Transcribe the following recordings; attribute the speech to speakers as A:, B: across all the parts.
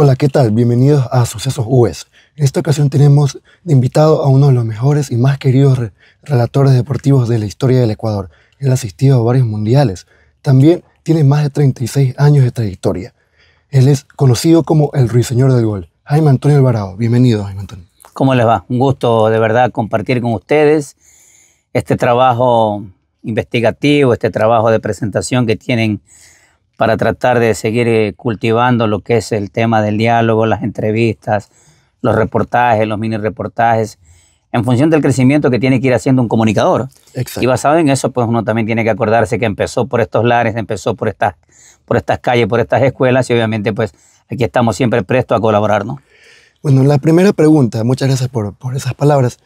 A: Hola, ¿qué tal? Bienvenidos a Sucesos US. En esta ocasión tenemos de invitado a uno de los mejores y más queridos relatores deportivos de la historia del Ecuador. Él ha asistido a varios mundiales. También tiene más de 36 años de trayectoria. Él es conocido como el Ruiseñor del Gol. Jaime Antonio Alvarado. Bienvenido, Jaime Antonio.
B: ¿Cómo les va? Un gusto de verdad compartir con ustedes este trabajo investigativo, este trabajo de presentación que tienen para tratar de seguir cultivando lo que es el tema del diálogo, las entrevistas, los reportajes, los mini reportajes, en función del crecimiento que tiene que ir haciendo un comunicador.
A: Exacto.
B: Y basado en eso, pues uno también tiene que acordarse que empezó por estos lares, empezó por estas calles, por estas escuelas, y obviamente pues aquí estamos siempre prestos a colaborar, ¿no?
A: Bueno, la primera pregunta, muchas gracias por esas palabras,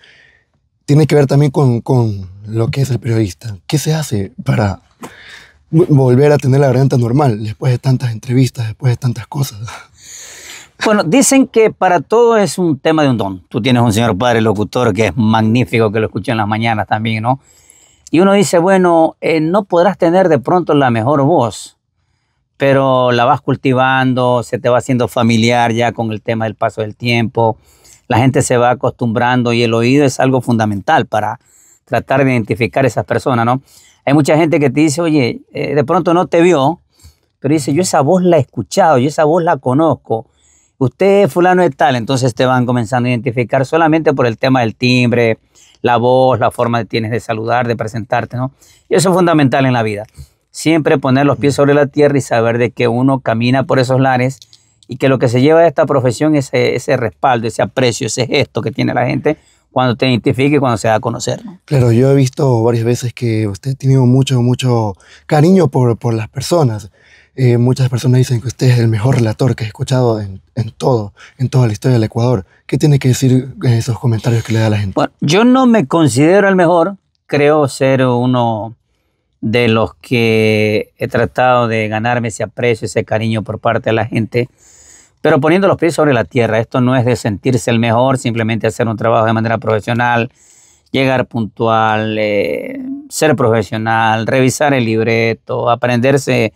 A: tiene que ver también con lo que es el periodista. ¿Qué se hace para volver a tener la garganta normal después de tantas entrevistas, después de tantas cosas?
B: Bueno, dicen que para todo es un tema de un don. Tú tienes un señor padre locutor que es magnífico, que lo escuché en las mañanas también, ¿no? Y uno dice, bueno, no podrás tener de pronto la mejor voz, pero la vas cultivando, se te va haciendo familiar ya con el tema del paso del tiempo. La gente se va acostumbrando y el oído es algo fundamental para tratar de identificar a esas personas, ¿no? Hay mucha gente que te dice, oye, de pronto no te vio, pero dice, yo esa voz la he escuchado, yo esa voz la conozco. Usted es fulano de tal, entonces te van comenzando a identificar solamente por el tema del timbre, la voz, la forma que tienes de saludar, de presentarte, ¿no? Y eso es fundamental en la vida. Siempre poner los pies sobre la tierra y saber de que uno camina por esos lares y que lo que se lleva de esta profesión es ese respaldo, ese aprecio, ese gesto que tiene la gente cuando te identifica y cuando se da a conocer, ¿no?
A: Claro, yo he visto varias veces que usted tiene mucho cariño por las personas. Muchas personas dicen que usted es el mejor relator que he escuchado en toda la historia del Ecuador. ¿Qué tiene que decir en esos comentarios que le da a la gente?
B: Bueno, yo no me considero el mejor, creo ser uno de los que he tratado de ganarme ese aprecio, ese cariño por parte de la gente, pero poniendo los pies sobre la tierra. Esto no es de sentirse el mejor, simplemente hacer un trabajo de manera profesional, llegar puntual, ser profesional, revisar el libreto, aprenderse,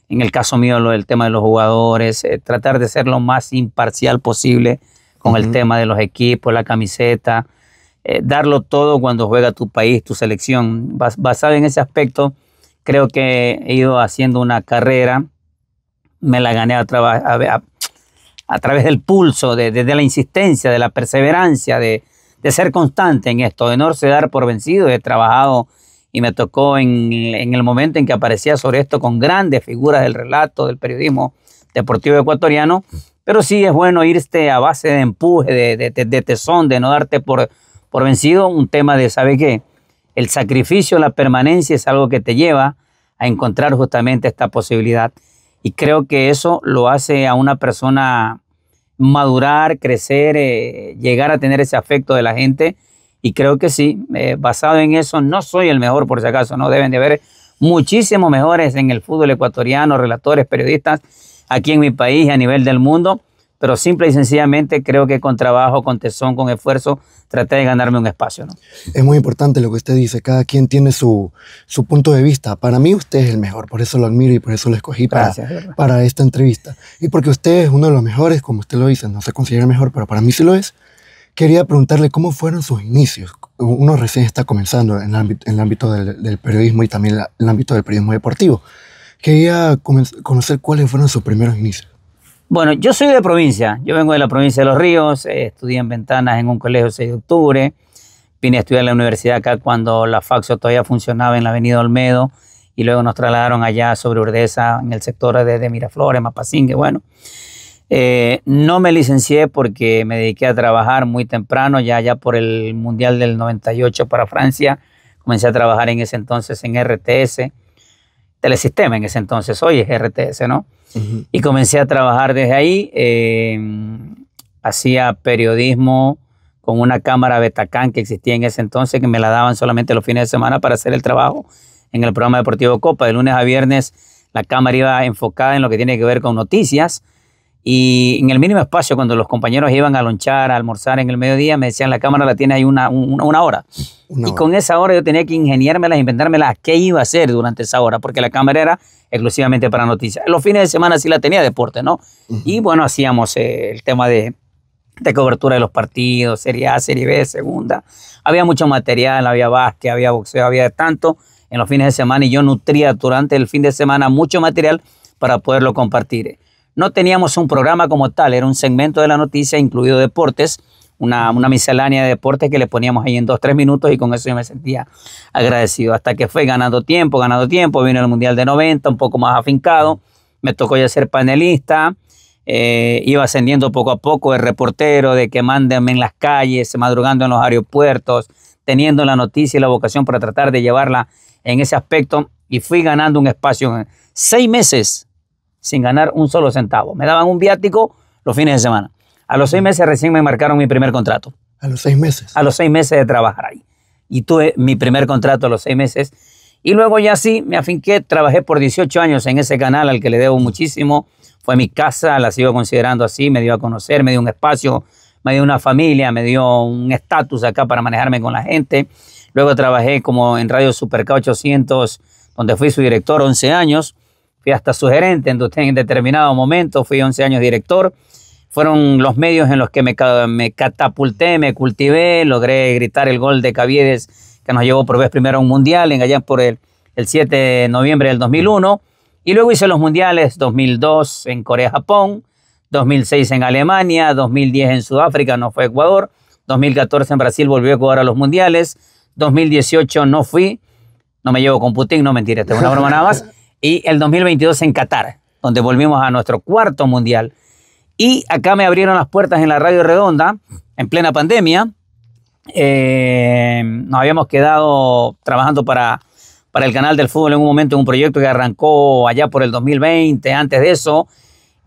B: en el caso mío, el tema de los jugadores, tratar de ser lo más imparcial posible con el tema de los equipos, la camiseta, darlo todo cuando juega tu país, tu selección. Basado en ese aspecto, creo que he ido haciendo una carrera, me la gané a través del pulso, de la insistencia, de la perseverancia, de ser constante en esto, de no se dar por vencido. He trabajado y me tocó en el momento en que aparecía sobre esto con grandes figuras del relato, del periodismo deportivo ecuatoriano, pero sí es bueno irte a base de empuje, de tesón, de no darte por vencido. Un tema de, ¿sabe qué? El sacrificio, la permanencia es algo que te lleva a encontrar justamente esta posibilidad. Y creo que eso lo hace a una persona madurar, crecer, llegar a tener ese afecto de la gente. Y creo que sí, basado en eso, no soy el mejor por si acaso, no deben de haber muchísimos mejores en el fútbol ecuatoriano, relatores, periodistas, aquí en mi país y a nivel del mundo, pero simple y sencillamente creo que con trabajo, con tesón, con esfuerzo, traté de ganarme un espacio, ¿no?
A: Es muy importante lo que usted dice, cada quien tiene su punto de vista. Para mí usted es el mejor, por eso lo admiro y por eso lo escogí para esta entrevista. Y porque usted es uno de los mejores, como usted lo dice, no se considera el mejor, pero para mí sí lo es. Quería preguntarle cómo fueron sus inicios. Uno recién está comenzando en el ámbito del periodismo y también en el ámbito del periodismo deportivo. Quería conocer cuáles fueron sus primeros inicios.
B: Bueno, yo soy de provincia. Yo vengo de la provincia de Los Ríos. Estudié en Ventanas en un colegio 6 de octubre. Vine a estudiar en la universidad acá cuando la Faxo todavía funcionaba en la avenida Olmedo. Y luego nos trasladaron allá sobre Urdesa, en el sector de Miraflores, Mapasingue. Bueno, no me licencié porque me dediqué a trabajar muy temprano, ya por el Mundial del 98 para Francia. Comencé a trabajar en ese entonces en RTS, Telesistema en ese entonces, hoy es RTS, ¿no? Y comencé a trabajar desde ahí, hacía periodismo con una cámara Betacam que existía en ese entonces, que me la daban solamente los fines de semana para hacer el trabajo en el programa deportivo Copa. De lunes a viernes la cámara iba enfocada en lo que tiene que ver con noticias, Y en el mínimo espacio, cuando los compañeros iban a lonchar, a almorzar en el mediodía, me decían, la cámara la tiene ahí una hora. Y con esa hora yo tenía que ingeniármelas, inventármelas qué iba a hacer durante esa hora, porque la cámara era exclusivamente para noticias. Los fines de semana sí la tenía deporte, ¿no? Y bueno, hacíamos el tema de cobertura de los partidos, Serie A, Serie B, Segunda. Había mucho material, había básquet, había boxeo, había de tanto en los fines de semana, y yo nutría durante el fin de semana mucho material para poderlo compartir. No teníamos un programa como tal, era un segmento de la noticia incluido deportes, una miscelánea de deportes que le poníamos ahí en 2-3 minutos, y con eso yo me sentía agradecido. Hasta que fue ganando tiempo, vino el Mundial de 90, un poco más afincado, me tocó ya ser panelista, iba ascendiendo poco a poco de reportero, de que mándenme en las calles, madrugando en los aeropuertos, teniendo la noticia y la vocación para tratar de llevarla en ese aspecto, y fui ganando un espacio en 6 meses sin ganar un solo centavo. Me daban un viático los fines de semana. A los 6 meses recién me marcaron mi primer contrato.
A: ¿A los 6 meses?
B: A los 6 meses de trabajar ahí. Y tuve mi primer contrato a los 6 meses. Y luego ya sí, me afinqué, trabajé por 18 años en ese canal al que le debo muchísimo. Fue mi casa, la sigo considerando así, me dio a conocer, me dio un espacio, me dio una familia, me dio un estatus acá para manejarme con la gente. Luego trabajé como en Radio Super K 800, donde fui su director 11 años. Fui hasta su gerente en determinado momento, fui 11 años director. Fueron los medios en los que me catapulté, me cultivé, logré gritar el gol de Caviedes que nos llevó por vez primero a un mundial, allá por el 7 de noviembre del 2001. Y luego hice los mundiales 2002 en Corea-Japón, 2006 en Alemania, 2010 en Sudáfrica, no fue Ecuador, 2014 en Brasil, volvió a jugar a los mundiales, 2018 no fui, no me llevo con Putin, no mentira, esto es una broma nada más. Y el 2022 en Qatar, donde volvimos a nuestro 4º mundial. Y acá me abrieron las puertas en la Radio Redonda, en plena pandemia. Nos habíamos quedado trabajando para el canal del fútbol en un momento, en un proyecto que arrancó allá por el 2020, antes de eso.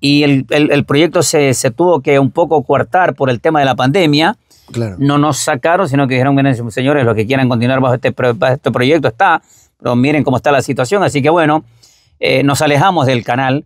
B: Y el proyecto se tuvo que un poco coartar por el tema de la pandemia.
A: Claro.
B: No nos sacaron, sino que dijeron, miren, señores, los que quieran continuar bajo este proyecto está, pero miren cómo está la situación. Así que bueno, nos alejamos del canal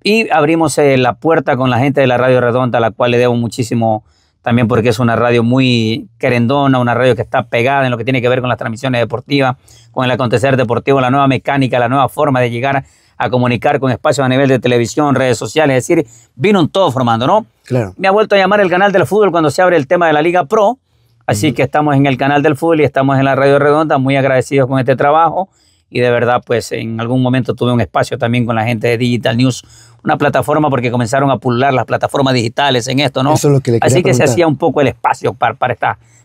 B: y abrimos la puerta con la gente de la Radio Redonda, a la cual le debo muchísimo también, porque es una radio muy querendona, una radio que está pegada en lo que tiene que ver con las transmisiones deportivas, con el acontecer deportivo, la nueva mecánica, la nueva forma de llegar a comunicar con espacios a nivel de televisión, redes sociales, es decir, vino un todo formando, ¿no?
A: Claro.
B: Me ha vuelto a llamar el canal del fútbol cuando se abre el tema de la Liga Pro, así que estamos en el canal del fútbol y estamos en la Radio Redonda, muy agradecidos con este trabajo. Y de verdad, pues en algún momento tuve un espacio también con la gente de Digital News, una plataforma, porque comenzaron a pulular las plataformas digitales en esto, ¿no?
A: Eso es lo que le quería
B: Así que
A: preguntar.
B: se hacía un poco el espacio para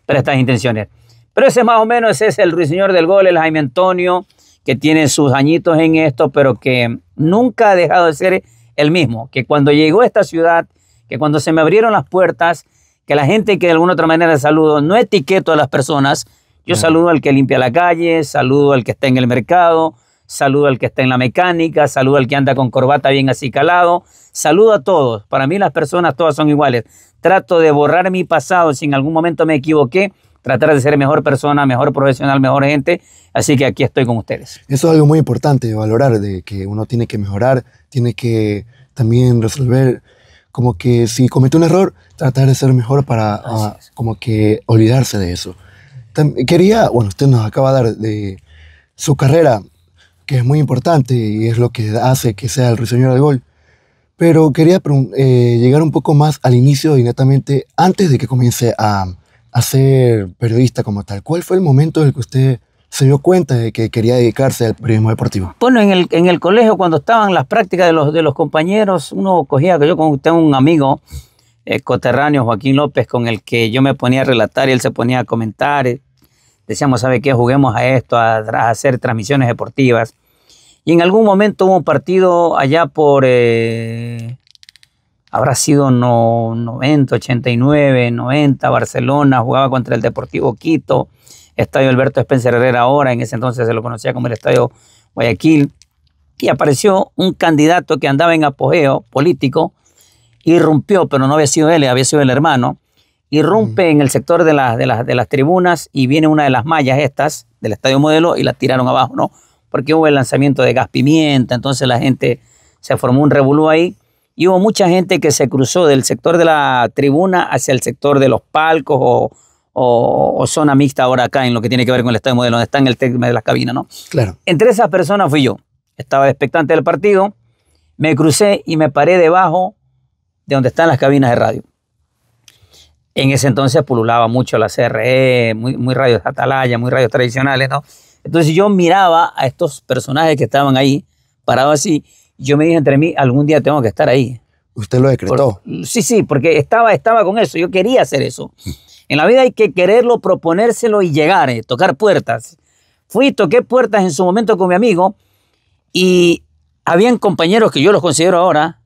B: estas intenciones. Pero ese más o menos ese es el ruiseñor del gol, el Jaime Antonio, que tiene sus añitos en esto, pero que nunca ha dejado de ser el mismo. Que cuando llegó a esta ciudad, que cuando se me abrieron las puertas, que la gente que de alguna otra manera saludo, no etiqueto a las personas. Yo saludo al que limpia la calle, saludo al que está en el mercado, saludo al que está en la mecánica, saludo al que anda con corbata bien acicalado, saludo a todos. Para mí las personas todas son iguales. Trato de borrar mi pasado si en algún momento me equivoqué, tratar de ser mejor persona, mejor profesional, mejor gente. Así que aquí estoy con ustedes.
A: Eso es algo muy importante de valorar, de que uno tiene que mejorar, tiene que también resolver, como que si comete un error, tratar de ser mejor para como que olvidarse de eso. Quería, bueno, usted nos acaba de dar de su carrera, que es muy importante y es lo que hace que sea el ruiseñor del gol, pero quería llegar un poco más al inicio, inmediatamente antes de que comience a ser periodista como tal. ¿Cuál fue el momento en el que usted se dio cuenta de que quería dedicarse al periodismo deportivo?
B: Bueno, en el colegio, cuando estaban las prácticas de los compañeros, uno cogía, que yo tengo un amigo coterráneo, Joaquín López, con el que yo me ponía a relatar y él se ponía a comentar. Decíamos, ¿sabe qué? Juguemos a esto, a hacer transmisiones deportivas. Y en algún momento hubo un partido allá por, habrá sido 90, 89, 90, Barcelona, jugaba contra el Deportivo Quito, Estadio Alberto Spencer Herrera ahora, en ese entonces se lo conocía como el Estadio Guayaquil, y apareció un candidato que andaba en apogeo político, irrumpió, pero no había sido él, había sido el hermano, irrumpe en el sector de las tribunas y viene una de las mallas estas del Estadio Modelo y la tiraron abajo, ¿no? Porque hubo el lanzamiento de gas pimienta, entonces la gente se formó un revolú ahí y hubo mucha gente que se cruzó del sector de la tribuna hacia el sector de los palcos o zona mixta ahora acá en lo que tiene que ver con el estadio modelo, donde está en el tema de las cabinas, ¿no?
A: Claro.
B: Entre esas personas fui yo. Estaba expectante del partido, me crucé y me paré debajo de donde están las cabinas de radio. En ese entonces pululaba mucho la CRE, muy radios atalaya, muy radios tradicionales, ¿no? Entonces yo miraba a estos personajes que estaban ahí, parados así, y yo me dije entre mí, algún día tengo que estar ahí.
A: ¿Usted lo decretó?
B: Sí, porque estaba con eso, yo quería hacer eso. En la vida hay que quererlo, proponérselo y llegar, tocar puertas. Fui, toqué puertas en su momento con mi amigo y habían compañeros que yo los considero ahora,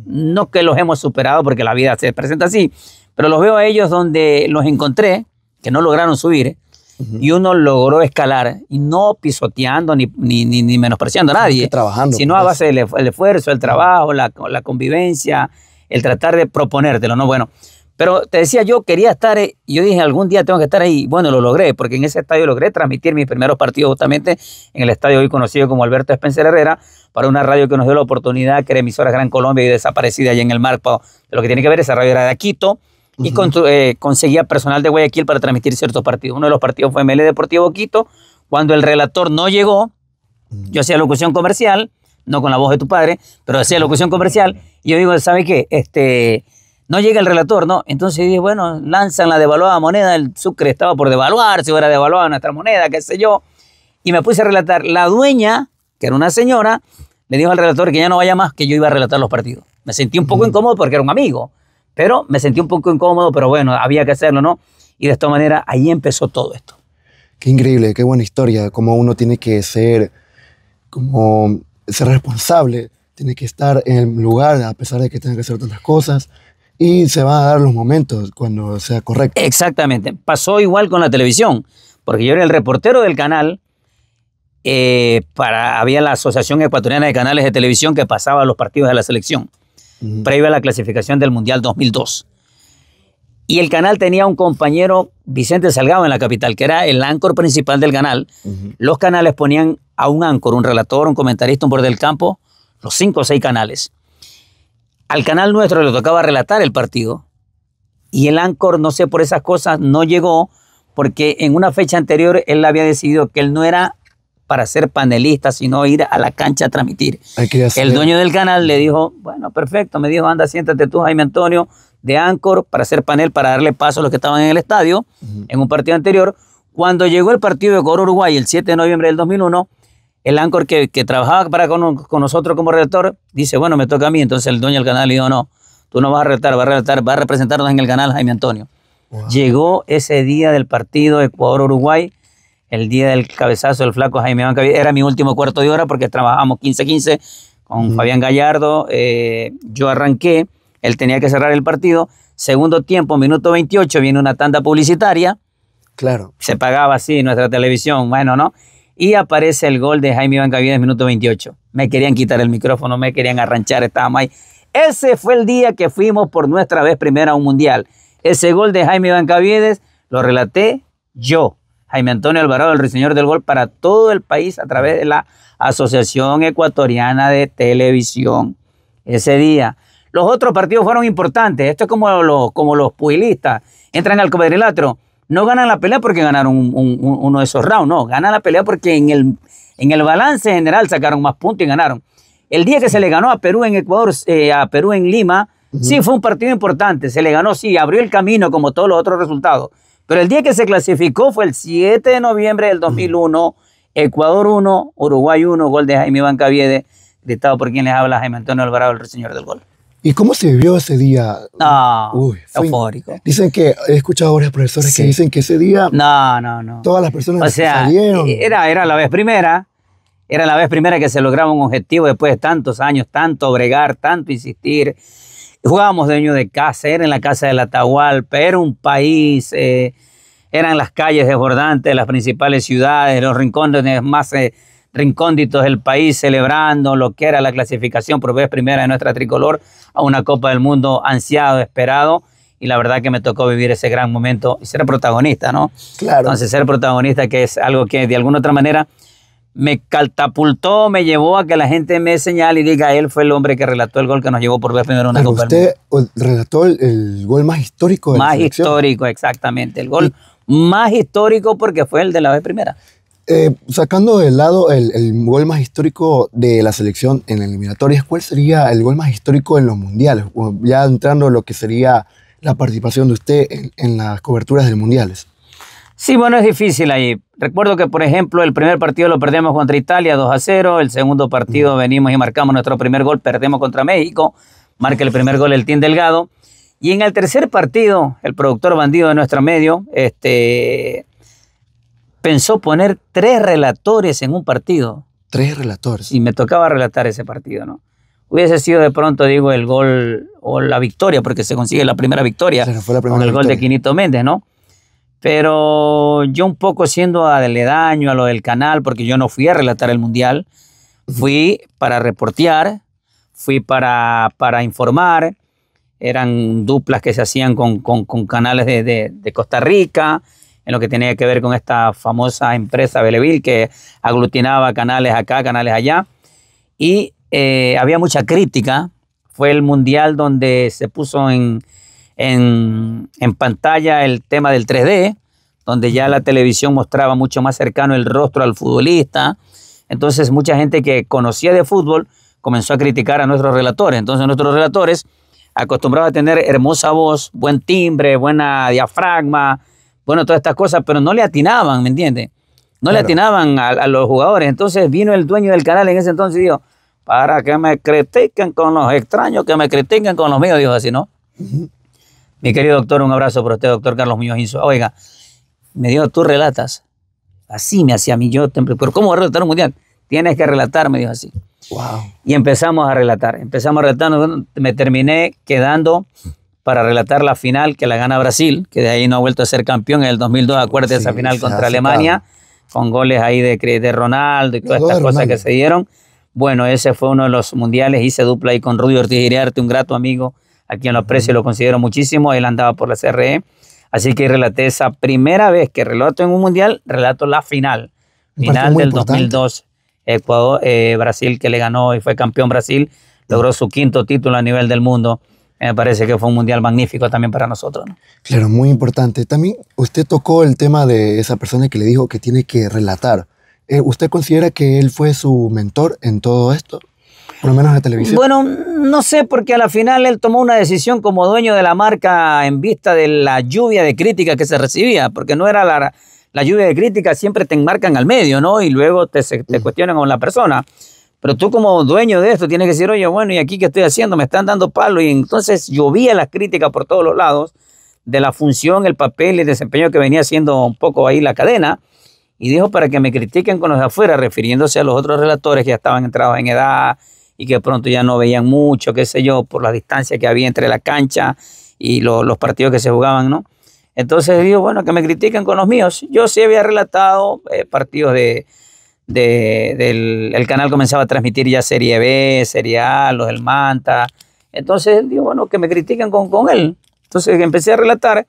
B: no que los hemos superado porque la vida se presenta así, pero los veo a ellos donde los encontré, que no lograron subir, y uno logró escalar, y no pisoteando ni menospreciando a nadie,
A: trabajando,
B: sino a base del esfuerzo, el trabajo, la convivencia, el tratar de proponértelo, ¿no? Bueno, pero te decía, yo quería estar, y yo dije, algún día tengo que estar ahí. Bueno, lo logré, porque en ese estadio logré transmitir mis primeros partidos justamente en el estadio hoy conocido como Alberto Spencer Herrera, para una radio que nos dio la oportunidad, que era emisora Gran Colombia y desaparecida allá en el mar, de lo que tiene que ver, esa radio era de Quito, y conseguía personal de Guayaquil para transmitir ciertos partidos. Uno de los partidos fue ML Deportivo Quito. Cuando el relator no llegó, yo hacía locución comercial, no con la voz de tu padre, pero hacía locución comercial, y yo digo, ¿sabe qué? No llega el relator, ¿no? Entonces dije, bueno, lanzan la devaluada moneda, el Sucre estaba por devaluar, si hubiera devaluado nuestra moneda, qué sé yo, y me puse a relatar. La dueña, que era una señora, le dijo al relator que ya no vaya más, que yo iba a relatar los partidos. Me sentí un poco incómodo porque era un amigo, pero me sentí un poco incómodo, pero bueno, había que hacerlo, ¿no? Y de esta manera, ahí empezó todo esto.
A: Qué increíble, qué buena historia, cómo uno tiene que ser responsable, tiene que estar en el lugar a pesar de que tenga que hacer tantas cosas, y se van a dar los momentos cuando sea correcto.
B: Exactamente. Pasó igual con la televisión, porque yo era el reportero del canal, había la Asociación Ecuatoriana de Canales de Televisión que pasaba los partidos de la selección, previo a la clasificación del Mundial 2002. Y el canal tenía un compañero, Vicente Salgado, en la capital, que era el áncor principal del canal. Los canales ponían a un áncor, un relator, un comentarista, un borde del campo, los 5 o 6 canales. Al canal nuestro le tocaba relatar el partido y el áncor, no sé, por esas cosas no llegó porque en una fecha anterior él había decidido que él no era para ser panelista, sino ir a la cancha a transmitir. El dueño del canal le dijo, bueno, perfecto, me dijo, anda, siéntate tú, Jaime Antonio, de áncor, para hacer panel, para darle paso a los que estaban en el estadio en un partido anterior. Cuando llegó el partido de Ecuador-Uruguay el 7 de noviembre del 2001, el áncor que trabajaba con nosotros como redactor dice, bueno, me toca a mí. Entonces el dueño del canal le dijo, no, tú no vas a relatar, va a representarnos en el canal Jaime Antonio. Wow. Llegó ese día del partido Ecuador-Uruguay, el día del cabezazo del flaco Jaime Iván Caviedes. Era mi último cuarto de hora porque trabajamos 15-15 con Fabián Gallardo. Yo arranqué, él tenía que cerrar el partido. Segundo tiempo, minuto 28, viene una tanda publicitaria.
A: Claro.
B: Se pagaba así nuestra televisión, bueno, ¿no? Y aparece el gol de Jaime Iván Caviedes, minuto 28. Me querían quitar el micrófono, me querían arranchar, estábamos ahí. Ese fue el día que fuimos por nuestra vez primera a un mundial. Ese gol de Jaime Iván Caviedes lo relaté yo, Jaime Antonio Alvarado, el ruiseñor del gol, para todo el país a través de la Asociación Ecuatoriana de Televisión. Ese día. Los otros partidos fueron importantes. Esto es como los pugilistas. Entran al cuadrilátero. No ganan la pelea porque ganaron uno de esos rounds, no. Ganan la pelea porque en el balance general sacaron más puntos y ganaron. El día que se le ganó a Perú en Ecuador, a Perú en Lima, sí fue un partido importante. Se le ganó, sí, abrió el camino como todos los otros resultados. Pero el día que se clasificó fue el 7 de noviembre del 2001. Ecuador 1, Uruguay 1, gol de Jaime Iván Caviedes, gritado por quien les habla, Jaime Antonio Alvarado, el señor del gol.
A: ¿Y cómo se vivió ese día?
B: No, eufórico.
A: Dicen que, he escuchado a varios profesores que dicen que ese día...
B: No.
A: Todas las personas salieron.
B: Era la vez primera. Era la vez primera que se lograba un objetivo después de tantos años, tanto bregar, tanto insistir. Jugábamos dueño de casa, era en la casa del Atahualpa, era un país, eran las calles desbordantes de las principales ciudades, los rincones más recónditos del país celebrando lo que era la clasificación por vez primera de nuestra tricolor a una Copa del Mundo ansiado, esperado, y la verdad que me tocó vivir ese gran momento y ser protagonista, ¿no?
A: Claro.
B: Entonces ser protagonista, que es algo que de alguna otra manera me catapultó, me llevó a que la gente me señale y diga, él fue el hombre que relató el gol que nos llevó por vez primero una Copa del
A: Mundo. Usted relató el gol más histórico de la selección.
B: Más histórico, exactamente. El gol más histórico porque fue el de la vez primera.
A: Sacando de lado el gol más histórico de la selección en eliminatorias, ¿cuál sería el gol más histórico en los mundiales? O ya entrando en lo que sería la participación de usted en las coberturas de mundiales.
B: Sí, bueno, es difícil ahí. Recuerdo que, por ejemplo, el primer partido lo perdemos contra Italia 2-0. El segundo partido venimos y marcamos nuestro primer gol, perdemos contra México. Marca el primer gol el Team Delgado. Y en el tercer partido, el productor bandido de nuestro medio, pensó poner 3 relatores en un partido.
A: 3 relatores.
B: Y me tocaba relatar ese partido, ¿no? Hubiese sido de pronto, digo, el gol o la victoria, porque se consigue la primera victoria con el gol de Quinito Méndez, ¿no? Pero yo un poco siendo aledaño a lo del canal, porque yo no fui a relatar el Mundial, fui para reportear, fui para informar, eran duplas que se hacían con canales de Costa Rica, en lo que tenía que ver con esta famosa empresa Beleville que aglutinaba canales acá, canales allá. Y había mucha crítica. Fue el mundial donde se puso en pantalla el tema del 3D, donde ya la televisión mostraba mucho más cercano el rostro al futbolista. Entonces mucha gente que conocía de fútbol comenzó a criticar a nuestros relatores. Entonces nuestros relatores, acostumbrados a tener hermosa voz, buen timbre, buena diafragma, bueno, todas estas cosas, pero no le atinaban, ¿me entiendes? No le atinaban a los jugadores. Entonces vino el dueño del canal en ese entonces y dijo, para que me critiquen con los extraños, que me critiquen con los míos, dijo así, ¿no? Mi querido doctor, un abrazo para usted, doctor Carlos Muñoz Inso. Oiga, me dijo, tú relatas. Así me hacía a mí, yo, pero ¿cómo voy a relatar un mundial? Tienes que relatar, me dijo así.
A: Wow.
B: Y empezamos a relatar, bueno, me terminé quedando para relatar la final que la gana Brasil, que de ahí no ha vuelto a ser campeón en el 2002, acuérdate de esa final contra Alemania, con goles ahí de Ronaldo y todas estas cosas que se dieron. Bueno, ese fue uno de los mundiales, hice dupla ahí con Rudy Ortiz Iriarte, un grato amigo, a quien lo aprecio y lo considero muchísimo, él andaba por la CRE, así que relaté esa primera vez que relato en un mundial, relato la final del 2002, Ecuador, Brasil que le ganó y fue campeón Brasil, logró su 5º título a nivel del mundo. Me parece que fue un mundial magnífico también para nosotros, ¿no?
A: Claro, muy importante. También usted tocó el tema de esa persona que le dijo que tiene que relatar. ¿Usted considera que él fue su mentor en todo esto? Por lo menos en televisión.
B: Bueno, no sé, porque a la final él tomó una decisión como dueño de la marca en vista de la lluvia de críticas que se recibía, porque no era la lluvia de críticas, siempre te enmarcan al medio, ¿no? Y luego te cuestionan con la persona. Pero tú como dueño de esto tienes que decir, oye, bueno, ¿y aquí qué estoy haciendo? Me están dando palo. Y entonces llovía las críticas por todos los lados de la función, el papel y el desempeño que venía haciendo un poco ahí la cadena. Y dijo para que me critiquen con los de afuera, refiriéndose a los otros relatores que ya estaban entrados en edad y que pronto ya no veían mucho, qué sé yo, por la distancia que había entre la cancha y los partidos que se jugaban, ¿no? Entonces dijo, bueno, que me critiquen con los míos. Yo sí había relatado partidos el canal comenzaba a transmitir ya Serie B, Serie A, los del Manta. Entonces digo, bueno, que me critiquen con él. Entonces empecé a relatar.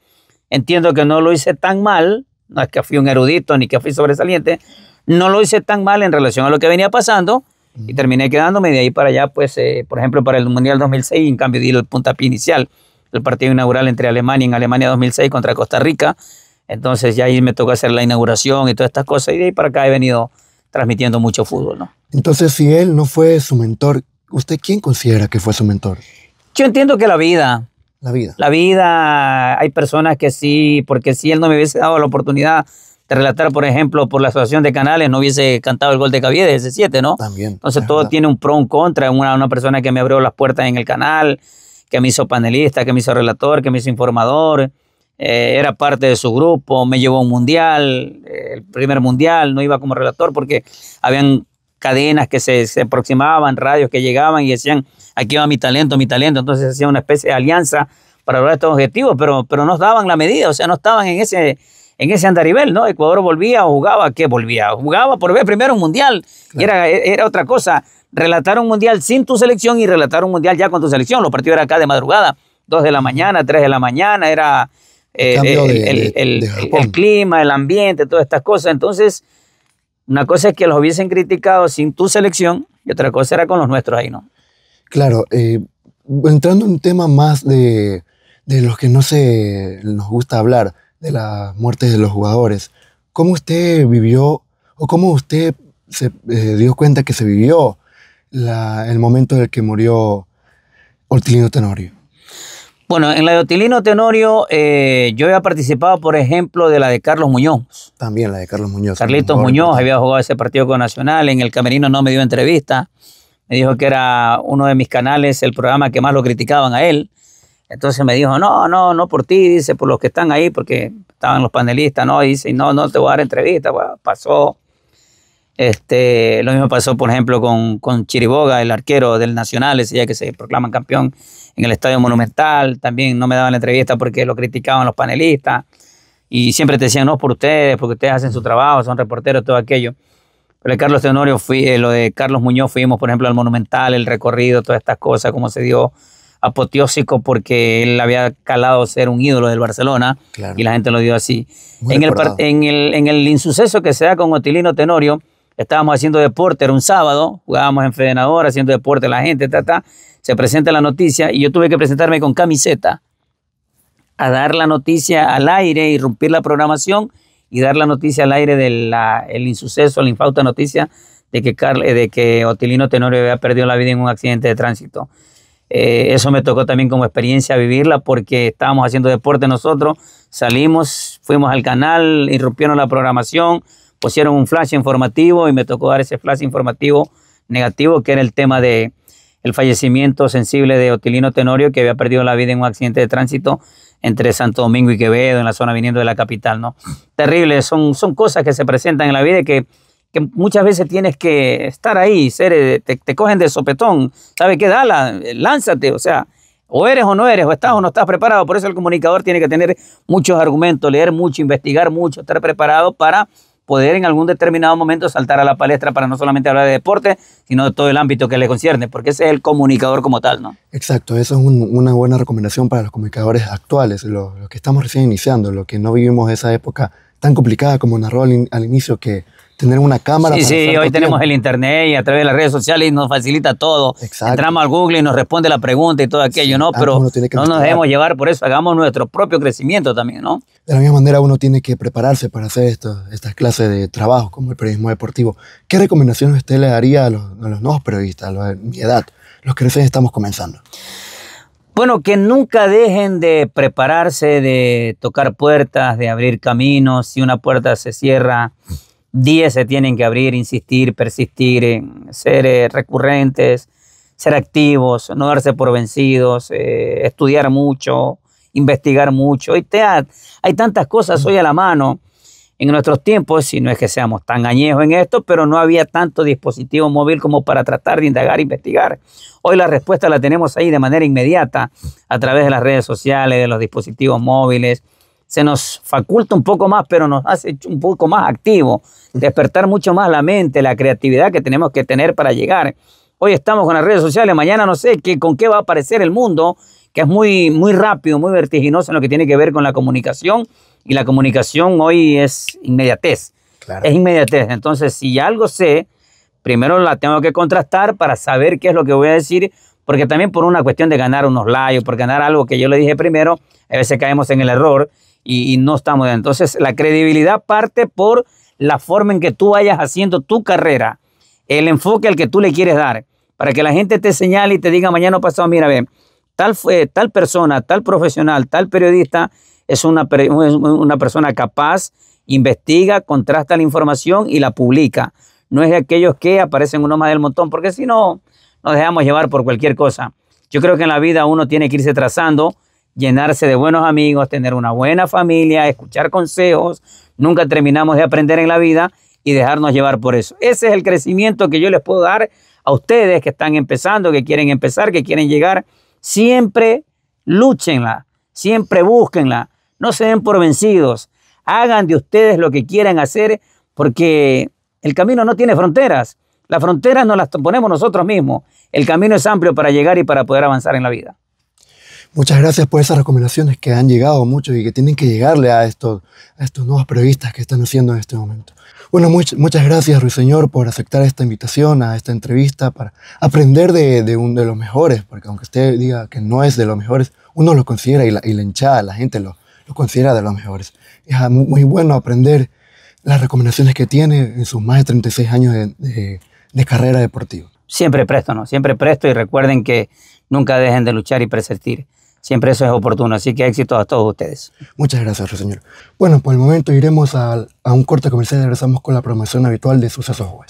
B: Entiendo que no lo hice tan mal. No es que fui un erudito ni que fui sobresaliente. No lo hice tan mal en relación a lo que venía pasando. Y terminé quedándome de ahí para allá, pues, por ejemplo, para el Mundial 2006. En cambio, di el puntapié inicial. El partido inaugural entre Alemania en Alemania 2006 contra Costa Rica. Entonces ya ahí me tocó hacer la inauguración y todas estas cosas. Y de ahí para acá he venido transmitiendo mucho fútbol, ¿no?
A: Entonces, si él no fue su mentor, ¿usted quién considera que fue su mentor?
B: Yo entiendo que la vida.
A: La vida.
B: La vida, hay personas que sí, porque si él no me hubiese dado la oportunidad de relatar, por ejemplo, por la Asociación de Canales, no hubiese cantado el gol de Caviedes, ese 7, ¿no?
A: También.
B: Entonces todo tiene un pro, un contra. Una persona que me abrió las puertas en el canal, que me hizo panelista, que me hizo relator, que me hizo informador. Era parte de su grupo, me llevó a un mundial, el primer mundial, no iba como relator porque habían cadenas que se aproximaban, radios que llegaban y decían, aquí va mi talento, entonces hacía una especie de alianza para lograr estos objetivos, pero no daban la medida, o sea, no estaban en ese andarivel, ¿no? Ecuador volvía o jugaba, ¿qué volvía? Jugaba por ver primero un mundial, claro. Y era otra cosa, relatar un mundial sin tu selección y relatar un mundial ya con tu selección, los partidos eran acá de madrugada, 2 de la mañana, 3 de la mañana, era... el clima, el ambiente, todas estas cosas. Entonces, Una cosa es que los hubiesen criticado sin tu selección y otra cosa era con los nuestros ahí, ¿no?
A: Claro, entrando en un tema más de los que no nos gusta hablar, de la muerte de los jugadores, ¿cómo usted vivió o cómo usted se dio cuenta que se vivió el momento en el que murió Otilino Tenorio?
B: Bueno, en la de Otilino Tenorio yo había participado, por ejemplo, de la de Carlos Muñoz.
A: También la de Carlos Muñoz.
B: Carlitos Muñoz había jugado ese partido con Nacional, en el camerino no me dio entrevista, me dijo que era uno de mis canales, el programa que más lo criticaban a él. Entonces me dijo, no por ti, dice, por los que están ahí, porque estaban los panelistas, ¿no? Y dice, no te voy a dar entrevista. Bueno, pasó. Lo mismo pasó, por ejemplo, con Chiriboga, el arquero del Nacional, ese día que se proclaman campeón en el Estadio Monumental. También no me daban la entrevista porque lo criticaban los panelistas. Y siempre te decían, no, por ustedes, porque ustedes hacen su trabajo, son reporteros, todo aquello. Pero de Carlos Tenorio, lo de Carlos Muñoz, fuimos, por ejemplo, al Monumental, el recorrido, todas estas cosas, cómo se dio apoteósico porque él había calado ser un ídolo del Barcelona, claro, y la gente lo dio así. En el insuceso que se da con Otilino Tenorio, estábamos haciendo deporte, era un sábado, jugábamos en Fedenador, haciendo deporte, la gente, se presenta la noticia y yo tuve que presentarme con camiseta a dar la noticia al aire, irrumpir la programación y dar la noticia al aire del insuceso, la infausta noticia de que Otilino Tenorio había perdido la vida en un accidente de tránsito. Eso me tocó también como experiencia vivirla porque estábamos haciendo deporte nosotros, salimos, fuimos al canal, irrumpieron la programación, pusieron un flash informativo y me tocó dar ese flash informativo negativo que era el tema de el fallecimiento sensible de Otilino Tenorio, que había perdido la vida en un accidente de tránsito entre Santo Domingo y Quevedo, en la zona viniendo de la capital, ¿no? Terrible, son cosas que se presentan en la vida y que muchas veces tienes que estar ahí, te cogen de sopetón, ¿sabe qué? Lánzate, o sea, o eres o no eres, o estás o no estás preparado. Por eso el comunicador tiene que tener muchos argumentos, leer mucho, investigar mucho, estar preparado para poder en algún determinado momento saltar a la palestra para no solamente hablar de deporte, sino de todo el ámbito que le concierne, porque ese es el comunicador como tal, ¿no?
A: Exacto, eso es una buena recomendación para los comunicadores actuales, los que estamos recién iniciando, los que no vivimos esa época tan complicada como narró al inicio, que tener una cámara.
B: Sí, hoy tenemos el internet y a través de las redes sociales nos facilita todo. Exacto. Entramos al Google y nos responde la pregunta y todo aquello, ¿no? Pero no nos dejemos llevar por eso, hagamos nuestro propio crecimiento también, ¿no?
A: De la misma manera uno tiene que prepararse para hacer estas clases de trabajo como el periodismo deportivo. ¿Qué recomendaciones usted le daría a los nuevos periodistas, a los de mi edad, los que recién estamos comenzando?
B: Bueno, que nunca dejen de prepararse, de tocar puertas, de abrir caminos. Si una puerta se cierra, 10 se tienen que abrir, insistir, persistir, ser recurrentes, ser activos, no darse por vencidos, estudiar mucho, investigar mucho. Hay tantas cosas hoy a la mano. En nuestros tiempos, y no es que seamos tan añejos en esto, pero no había tanto dispositivo móvil como para tratar de indagar, investigar. Hoy la respuesta la tenemos ahí de manera inmediata a través de las redes sociales, de los dispositivos móviles. Se nos faculta un poco más, pero nos hace un poco más activo, despertar mucho más la mente, la creatividad que tenemos que tener para llegar. Hoy estamos con las redes sociales, mañana no sé con qué va a aparecer el mundo, que es muy, muy rápido, muy vertiginoso en lo que tiene que ver con la comunicación. Y la comunicación hoy es inmediatez. Claro. Es inmediatez. Entonces, si algo sé, primero la tengo que contrastar para saber qué es lo que voy a decir, porque también por una cuestión de ganar unos likes, por ganar algo que yo le dije primero, a veces caemos en el error y no estamos. Entonces, la credibilidad parte por la forma en que tú vayas haciendo tu carrera, el enfoque al que tú le quieres dar, para que la gente te señale y te diga mañana o pasado, mira, ve, tal persona, tal profesional, tal periodista, es una persona capaz, investiga, contrasta la información y la publica. No es de aquellos que aparecen uno más del montón, porque si no, nos dejamos llevar por cualquier cosa. Yo creo que en la vida uno tiene que irse trazando, llenarse de buenos amigos, tener una buena familia, escuchar consejos. Nunca terminamos de aprender en la vida y dejarnos llevar por eso. Ese es el crecimiento que yo les puedo dar a ustedes que están empezando, que quieren empezar, que quieren llegar. Siempre lúchenla, siempre búsquenla. No se den por vencidos, hagan de ustedes lo que quieran hacer porque el camino no tiene fronteras. Las fronteras nos las ponemos nosotros mismos. El camino es amplio para llegar y para poder avanzar en la vida.
A: Muchas gracias por esas recomendaciones que han llegado mucho y que tienen que llegarle a estos nuevos periodistas que están haciendo en este momento. Bueno, muchas gracias, Ruiseñor, por aceptar esta invitación a esta entrevista para aprender de uno de los mejores, porque aunque usted diga que no es de los mejores, uno lo considera y la hinchada, la gente lo considera de los mejores. Es muy bueno aprender las recomendaciones que tiene en sus más de 36 años de carrera deportiva.
B: Siempre presto, ¿no? Siempre presto, y recuerden que nunca dejen de luchar y persistir. Siempre eso es oportuno, así que éxito a todos ustedes.
A: Muchas gracias, Ruiseñor. Bueno, por el momento iremos a un corte comercial y regresamos con la programación habitual de Sucesos West.